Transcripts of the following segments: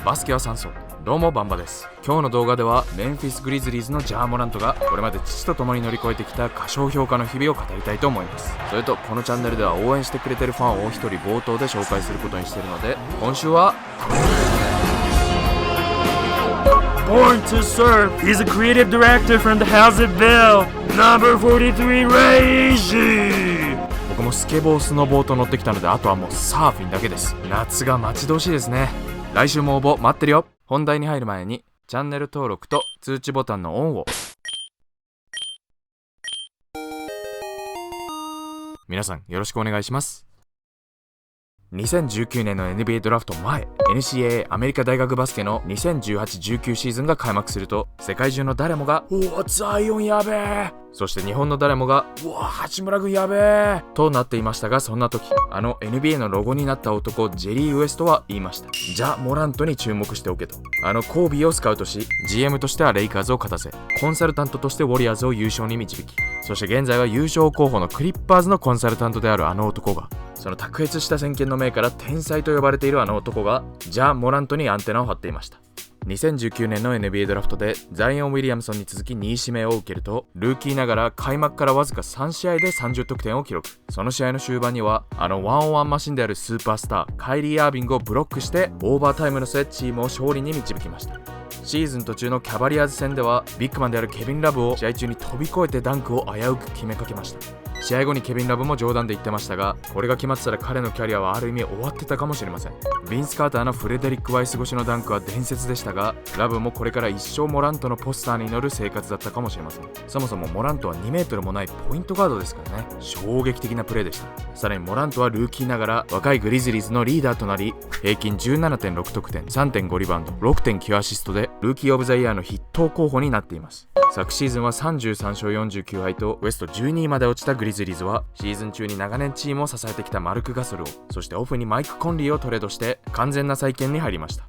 バスケは3層。どうもバンバです。今日の動画ではメンフィス・グリズリーズのジャー・モラントがこれまで父と共に乗り越えてきた過小評価の日々を語りたいと思います。それとこのチャンネルでは応援してくれてるファンを一人冒頭で紹介することにしているので、今週はBorn to Serve. He's a creative director from the House of Bell. Number 43, Reishi. 僕もスケボー、スノボーと乗ってきたので、あとはもうサーフィンだけです。夏が待ち遠しいですね。来週も応募待ってるよ。本題に入る前にチャンネル登録と通知ボタンのオンを。皆さんよろしくお願いします。2019年の NBA ドラフト前、 NCAA アメリカ大学バスケの 2018-19 シーズンが開幕すると、世界中の誰もが「うわザイオンやべえ」、そして日本の誰もが「うわ八村君やべえ」となっていましたが、そんな時あの NBA のロゴになった男ジェリー・ウエストは言いました。じゃあモラントに注目しておけと。あのコービーをスカウトし、 GM としてはレイカーズを勝たせ、コンサルタントとしてウォリアーズを優勝に導き、そして現在は優勝候補のクリッパーズのコンサルタントであるあの男が、その卓越した先見の明から天才と呼ばれているあの男がジャ・モラントにアンテナを張っていました。2019年の NBA ドラフトでザイオン・ウィリアムソンに続き2位指名を受けると、ルーキーながら開幕からわずか3試合で30得点を記録。その試合の終盤にはあのワンオンワンマシンであるスーパースターカイリー・アービングをブロックしてオーバータイムの末チームを勝利に導きました。シーズン途中のキャバリアーズ戦ではビッグマンであるケビン・ラブを試合中に飛び越えてダンクを危うく決めかけました。試合後にケビン・ラブも冗談で言ってましたが、これが決まってたら彼のキャリアはある意味終わってたかもしれません。ビンス・カーターのフレデリック・ワイス越しのダンクは伝説でしたが、ラブもこれから一生モラントのポスターに乗る生活だったかもしれません。そもそもモラントは2メートルもないポイントガードですからね。衝撃的なプレーでした。さらにモラントはルーキーながら若いグリズリーズのリーダーとなり、平均 17.6 得点、 3.5 リバウンド、 6.9 アシストでルーキーオブザイヤーの筆頭候補になっています。昨シーズンは33勝49敗とウエスト12位まで落ちたグリズリーズは、シーズン中に長年チームを支えてきたマルク・ガソルを、そしてオフにマイク・コンリーをトレードして完全な再建に入りました。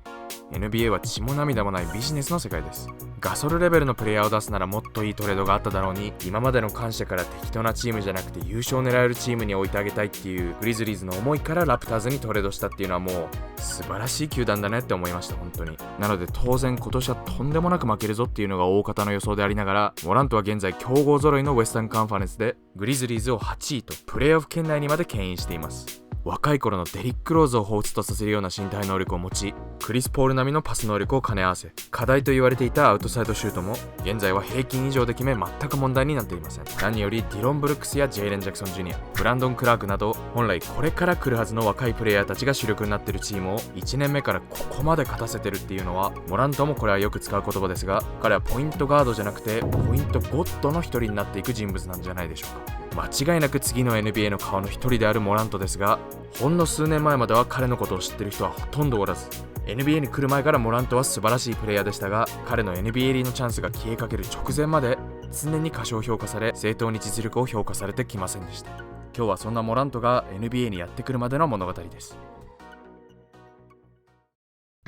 NBA は血も涙もないビジネスの世界です。ガソルレベルのプレイヤーを出すならもっといいトレードがあっただろうに、今までの感謝から適当なチームじゃなくて優勝を狙えるチームに置いてあげたいっていうグリズリーズの思いからラプターズにトレードしたっていうのはもう素晴らしい球団だねって思いました。本当に。なので当然今年はとんでもなく負けるぞっていうのが大方の予想でありながら、モラントは現在強豪揃いのウエスタンカンファレンスでグリズリーズを8位とプレーオフ圏内にまで牽引しています。若い頃のデリック・ローズを彷彿とさせるような身体能力を持ち、クリス・ポール並みのパス能力を兼ね合わせ、課題と言われていたアウトサイドシュートも現在は平均以上で決め、全く問題になっていません。何よりディロン・ブルックスやジェイレン・ジャクソン・ジュニア、ブランドン・クラークなど本来これから来るはずの若いプレイヤーたちが主力になっているチームを1年目からここまで勝たせてるっていうのは、モラントもこれはよく使う言葉ですが、彼はポイントガードじゃなくてポイントゴッドの一人になっていく人物なんじゃないでしょうか。間違いなく次の NBA の顔の一人であるモラントですが、ほんの数年前までは彼のことを知っている人はほとんどおらず、 NBA に来る前からモラントは素晴らしいプレイヤーでしたが、彼の NBA 入りのチャンスが消えかける直前まで常に過小評価され、正当に実力を評価されてきませんでした。今日はそんなモラントが NBA にやってくるまでの物語です。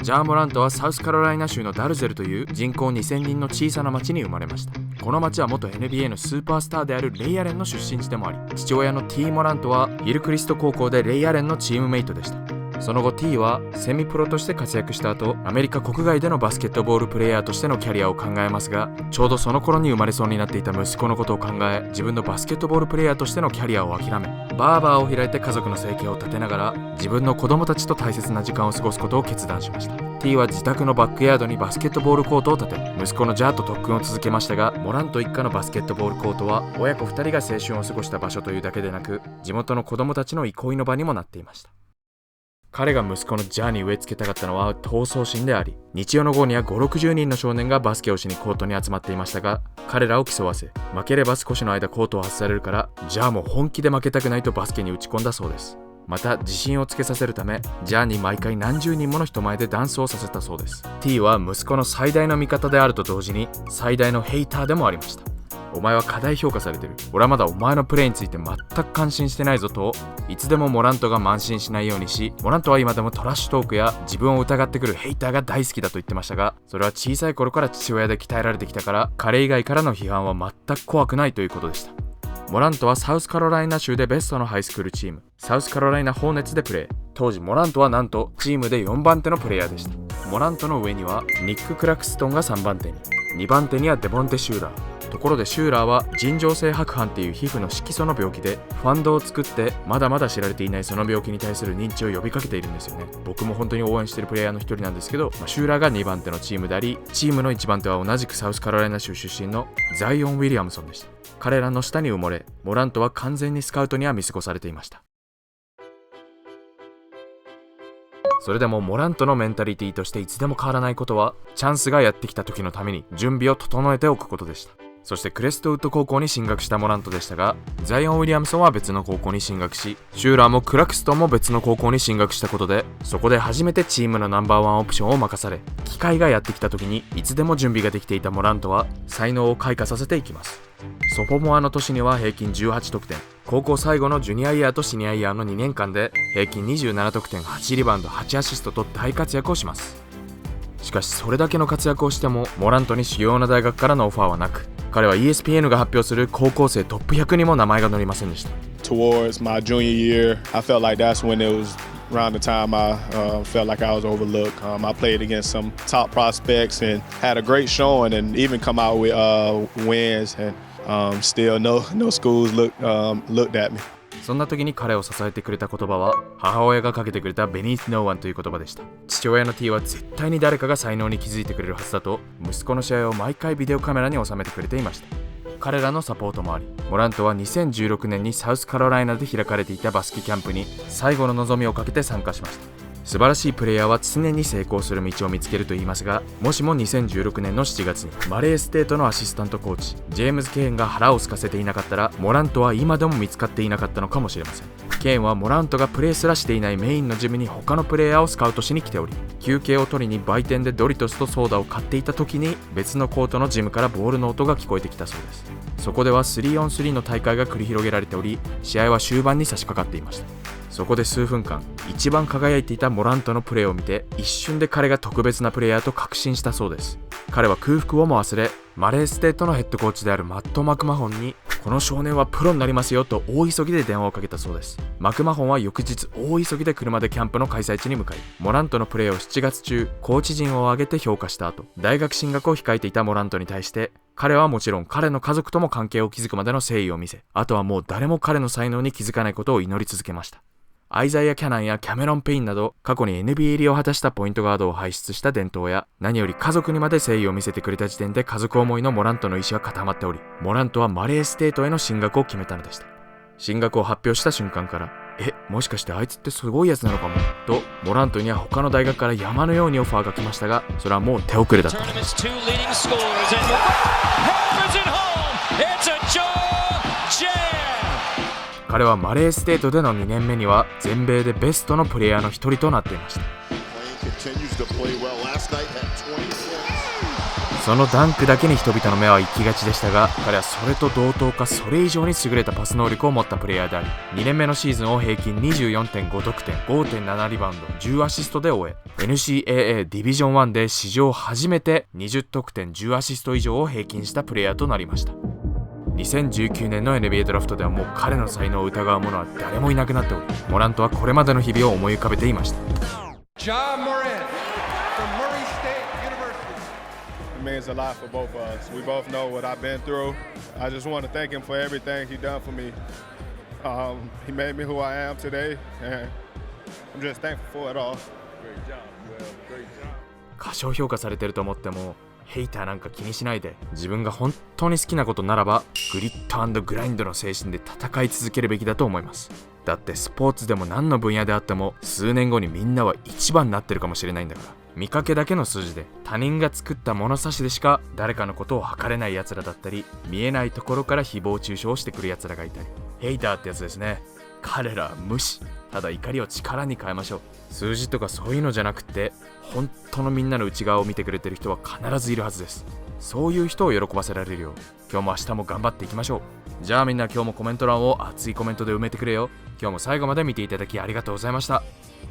ジャー・モラントはサウスカロライナ州のダルゼルという人口2000人の小さな町に生まれました。この町は元 NBA のスーパースターであるレイ・アレンの出身地でもあり、父親の T ・モラントはヒルクリスト高校でレイ・アレンのチームメイトでした。その後 T はセミプロとして活躍した後、アメリカ国外でのバスケットボールプレイヤーとしてのキャリアを考えますが、ちょうどその頃に生まれそうになっていた息子のことを考え、自分のバスケットボールプレイヤーとしてのキャリアを諦め、バーバーを開いて家族の生計を立てながら自分の子供たちと大切な時間を過ごすことを決断しました。 T は自宅のバックヤードにバスケットボールコートを建て、息子のジャーと特訓を続けましたが、モラント一家のバスケットボールコートは親子2人が青春を過ごした場所というだけでなく、地元の子供たちの憩いの場にもなっていました。彼が息子のジャーに植え付けたかったのは闘争心であり、日曜の午後には5、60人の少年がバスケをしにコートに集まっていましたが、彼らを競わせ、負ければ少しの間コートを外されるから、ジャーも本気で負けたくないとバスケに打ち込んだそうです。また自信をつけさせるため、ジャーに毎回何十人もの人前でダンスをさせたそうです。 T は息子の最大の味方であると同時に最大のヘイターでもありました。お前は過大評価されてる、俺はまだお前のプレーについて全く感心してないぞと、いつでもモラントが慢心しないようにし、モラントは今でもトラッシュトークや自分を疑ってくるヘイターが大好きだと言ってましたが、それは小さい頃から父親で鍛えられてきたから、彼以外からの批判は全く怖くないということでした。モラントはサウスカロライナ州でベストのハイスクールチーム、サウスカロライナホーネッツでプレー。当時モラントはなんとチームで4番手のプレイヤーでした。モラントの上にはニック・クラクストンが3番手に、2番手にはデボンテ・シューラー。ところでシューラーは尋常性白斑っていう皮膚の色素の病気で、ファンドを作ってまだまだ知られていないその病気に対する認知を呼びかけているんですよね。僕も本当に応援しているプレイヤーの一人なんですけど、シューラーが2番手のチームであり、チームの1番手は同じくサウスカロライナ州出身のザイオン・ウィリアムソンでした。彼らの下に埋もれ、モラントは完全にスカウトには見過ごされていました。それでもモラントのメンタリティとしていつでも変わらないことは、チャンスがやってきた時のために準備を整えておくことでした。そしてクレストウッド高校に進学したモラントでしたが、ザイオン・ウィリアムソンは別の高校に進学し、シューラーもクラクストンも別の高校に進学したことで、そこで初めてチームのナンバーワンオプションを任され、機会がやってきた時にいつでも準備ができていたモラントは才能を開花させていきます。ソフォモアの年には平均18得点、高校最後のジュニアイヤーとシニアイヤーの2年間で平均27得点、8リバウンド、8アシストと大活躍をします。しかしそれだけの活躍をしてもモラントに主要な大学からのオファーはなく、彼は ESPN が発表する高校生トップ100にも名前が載りませんでした。 Towards my junior year, I felt like that's when it was around the time I felt like I was overlooked. I played against some top prospects and had a great showing and even come out with wins, and still no schools looked at me. そんな時に彼を支えてくれた言葉は、母親がかけてくれた Beneath No One という言葉でした。父親の T は絶対に誰かが才能に気づいてくれるはずだと、息子の試合を毎回ビデオカメラに収めてくれていました。彼らのサポートもあり、モラントは2016年にサウスカロライナで開かれていたバスケキャンプに最後の望みをかけて参加しました。素晴らしいプレイヤーは常に成功する道を見つけると言いますが、もしも2016年の7月にマレーステートのアシスタントコーチジェームズ・ケーンが腹を空かせていなかったら、モラントは今でも見つかっていなかったのかもしれません。ケーンはモラントがプレーすらしていないメインのジムに他のプレイヤーをスカウトしに来ており、休憩を取りに売店でドリトスとソーダを買っていた時に別のコートのジムからボールの音が聞こえてきたそうです。そこでは 3on3 の大会が繰り広げられており、試合は終盤に差し掛かっていました。そこで数分間一番輝いていたモラントのプレーを見て、一瞬で彼が特別なプレイヤーと確信したそうです。彼は空腹をも忘れ、マレーステートのヘッドコーチであるマット・マクマホンに、この少年はプロになりますよと大急ぎで電話をかけたそうです。マクマホンは翌日大急ぎで車でキャンプの開催地に向かい、モラントのプレーを7月中コーチ陣を挙げて評価した後、大学進学を控えていたモラントに対して、彼はもちろん彼の家族とも関係を築くまでの誠意を見せ、あとはもう誰も彼の才能に気づかないことを祈り続けました。アイザイア・キャナンやキャメロン・ペインなど過去に NBA 入りを果たしたポイントガードを輩出した伝統や、何より家族にまで誠意を見せてくれた時点で家族思いのモラントの意思は固まっており、モラントはマレーステートへの進学を決めたのでした。進学を発表した瞬間から、もしかしてあいつってすごいやつなのかもと、モラントには他の大学から山のようにオファーが来ましたが、それはもう手遅れだった。彼はマレーステートでの2年目には全米でベストのプレイヤーの一人となっていました。そのダンクだけに人々の目は行きがちでしたが、彼はそれと同等かそれ以上に優れたパス能力を持ったプレイヤーであり、2年目のシーズンを平均 24.5 得点、5.7 リバウンド、10アシストで終え、NCAA ディビジョン1で史上初めて20得点、10アシスト以上を平均したプレイヤーとなりました。2019年の NBA ドラフトではもう彼の才能を疑う者は誰もいなくなっており、モラントはこれまでの日々を思い浮かべていました。It means a lot for both of us. We both know what I've been through. I just want to thank him for everything he done for me. He made me who I am today, and I'm just thankful for it all. Great job, Will. Great job. 過小評価されてると思っても、ヘイターなんか気にしないで、自分が本当に好きなことならばグリッド&グラインドの精神で戦い続けるべきだと思います。だってスポーツでも何の分野であっても、数年後にみんなは一番になってるかもしれないんだから。見かけだけの数字で、他人が作った物差しでしか誰かのことを測れない奴らだったり、見えないところから誹謗中傷をしてくる奴らがいたり、ヘイターってやつですね。彼らは無視。ただ怒りを力に変えましょう。数字とかそういうのじゃなくって、本当のみんなの内側を見てくれてる人は必ずいるはずです。そういう人を喜ばせられるよう、今日も明日も頑張っていきましょう。じゃあみんな今日もコメント欄を熱いコメントで埋めてくれよ。今日も最後まで見ていただきありがとうございました。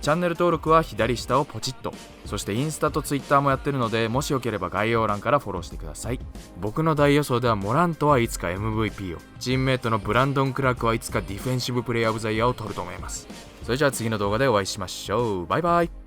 チャンネル登録は左下をポチッと。そしてインスタとツイッターもやってるので、もしよければ概要欄からフォローしてください。僕の大予想ではモラントはいつか MVP を、チームメイトのブランドン・クラークはいつかディフェンシブプレイヤーオブザイヤーを取ると思います。それじゃあ次の動画でお会いしましょう。バイバイ。